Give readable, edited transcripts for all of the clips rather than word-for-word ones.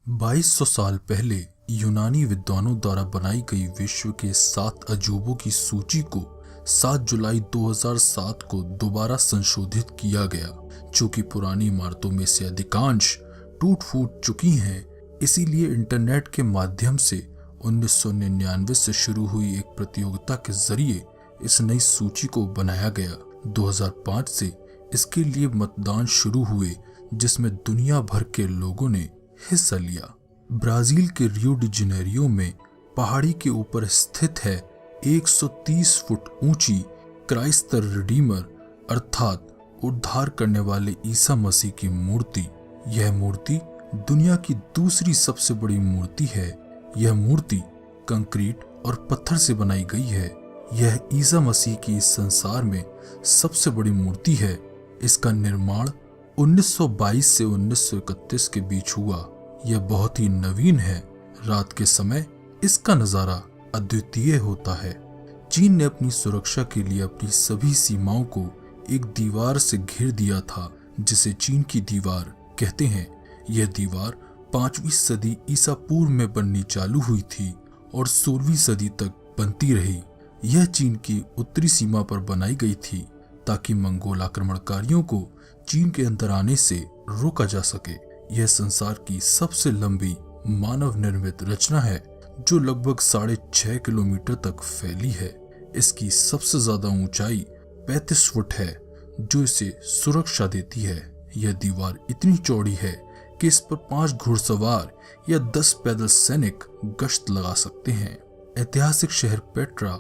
2200 साल पहले यूनानी विद्वानों द्वारा बनाई गई विश्व के 7 अजूबों की सूची को 7 जुलाई 2007 को दोबारा संशोधित किया गया। चूंकि पुरानी इमारतों में से अधिकांश टूट फूट चुकी हैं, इसीलिए इंटरनेट के माध्यम से 1999 से शुरू हुई एक प्रतियोगिता के जरिए इस नई सूची को बनाया गया। 2005 से इसके लिए मतदान शुरू हुए, जिसमें दुनिया भर के लोगों ने हिस्सा लिया। ब्राजील के रियो डी जेनेरियो में पहाड़ी के ऊपर स्थित है 130 फुट ऊंची क्राइस्ट द रिडीमर अर्थात उद्धार करने वाले ईसा मसीह की मूर्ति। यह मूर्ति दुनिया की दूसरी सबसे बड़ी मूर्ति है। यह मूर्ति कंक्रीट और पत्थर से बनाई गई है। यह ईसा मसीह की इस संसार में सबसे बड़ी मूर्ति है। इसका निर्माण 1922 से 1931 के बीच हुआ। यह बहुत ही नवीन है। रात के समय इसका नजारा अद्वितीय होता है। चीन ने अपनी सुरक्षा के लिए अपनी सभी सीमाओं को एक दीवार से घेर दिया था, जिसे चीन की दीवार कहते हैं। यह दीवार 5वीं सदी ईसा पूर्व में बननी चालू हुई थी और 16वीं सदी तक बनती रही। यह चीन की उत्तरी सीमा पर बनाई गई थी ताकि मंगोल आक्रमणकारियों को चीन के अंदर आने से रोका जा सके। यह संसार की सबसे लंबी मानव निर्मित रचना है, जो लगभग 6.5 किलोमीटर तक फैली है। इसकी सबसे ज्यादा ऊंचाई 35 फुट है, जो इसे सुरक्षा देती है। यह दीवार इतनी चौड़ी है कि इस पर 5 घुड़सवार या 10 पैदल सैनिक गश्त लगा सकते हैं। ऐतिहासिक शहर पेट्रा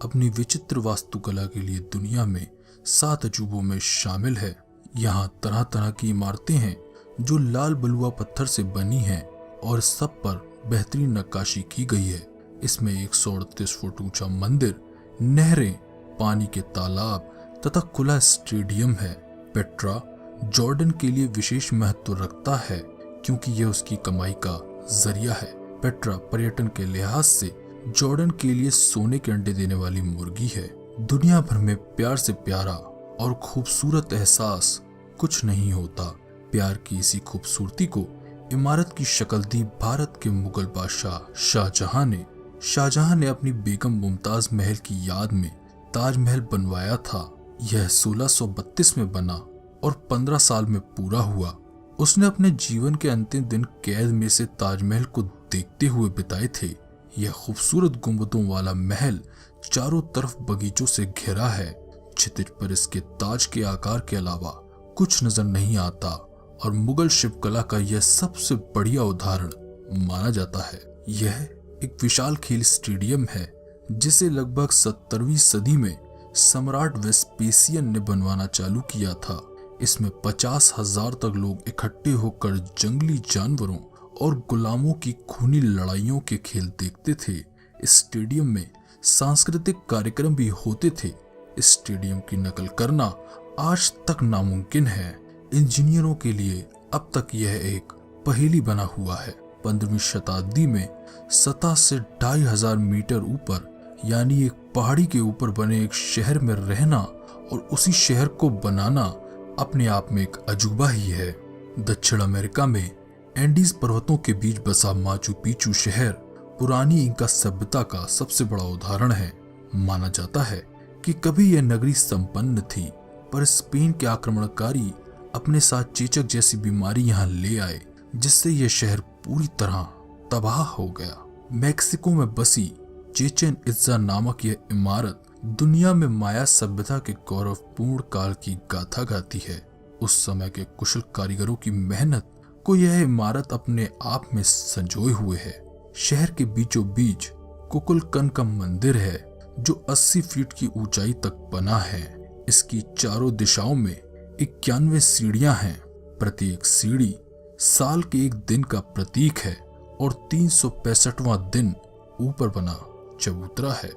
अपनी विचित्र वास्तुकला के लिए दुनिया में 7 अजूबों में शामिल है। यहाँ तरह तरह की इमारतें हैं जो लाल बलुआ पत्थर से बनी हैं और सब पर बेहतरीन नक्काशी की गई है। इसमें 138 फुट ऊंचा मंदिर, नहरें, पानी के तालाब तथा खुला स्टेडियम है। पेट्रा जॉर्डन के लिए विशेष महत्व रखता है क्योंकि यह उसकी कमाई का जरिया है। पेट्रा पर्यटन के लिहाज से जॉर्डन के लिए सोने के अंडे देने वाली मुर्गी है। दुनिया भर में प्यार से प्यारा और खूबसूरत एहसास कुछ नहीं होता। प्यार की इसी खूबसूरती को इमारत की शक्ल दी भारत के मुगल बादशाह शाहजहां ने अपनी बेगम मुमताज महल की याद में ताजमहल बनवाया था। यह 1632 में बना और 15 साल में पूरा हुआ। उसने अपने जीवन के अंतिम दिन कैद में से ताजमहल को देखते हुए बिताए थे। यह खूबसूरत गुंबदों वाला महल चारों तरफ बगीचों से घिरा है। क्षितिज पर इसके ताज के आकार के अलावा कुछ नजर नहीं आता और मुगल शिल्पकला का यह सबसे बढ़िया उदाहरण माना जाता है। यह एक विशाल खेल स्टेडियम है जिसे लगभग 17वीं सदी में सम्राट वेस्पेसियन ने बनवाना चालू किया था। इसमें 50,000 तक लोग इकट्ठे होकर जंगली जानवरों और गुलामों की खूनी लड़ाइयों के खेल देखते थे। इस स्टेडियम में सांस्कृतिक कार्यक्रम भी होते थे। इस स्टेडियम की नकल करना आज तक नामुमकिन है। इंजीनियरों के लिए अब तक यह एक पहेली बना हुआ है। 15वीं शताब्दी में सतह से 2500 मीटर ऊपर यानी एक पहाड़ी के ऊपर बने एक शहर में रहना और उसी शहर को बनाना अपने आप में एक अजूबा ही है। दक्षिण अमेरिका में एंडीज पर्वतों के बीच बसा माचू पिचू शहर पुरानी इंका सभ्यता का सबसे बड़ा उदाहरण है। माना जाता है कि कभी यह नगरी संपन्न थी, पर स्पेन के आक्रमणकारी अपने साथ चेचक जैसी बीमारी यहाँ ले आए, जिससे यह शहर पूरी तरह तबाह हो गया। मैक्सिको में बसी चेचेन इत्जा नामक यह इमारत दुनिया में माया सभ्यता के गौरवपूर्ण काल की गाथा गाती है। उस समय के कुशल कारीगरों की मेहनत को यह इमारत अपने आप में संजोए हुए है। शहर के बीचों बीच कुकुलकन का मंदिर है जो 80 फीट की ऊंचाई तक बना है। इसकी चारों दिशाओं में 91 सीढ़ियां हैं। प्रत्येक सीढ़ी साल के एक दिन का प्रतीक है और 365वां दिन ऊपर बना चबूतरा है।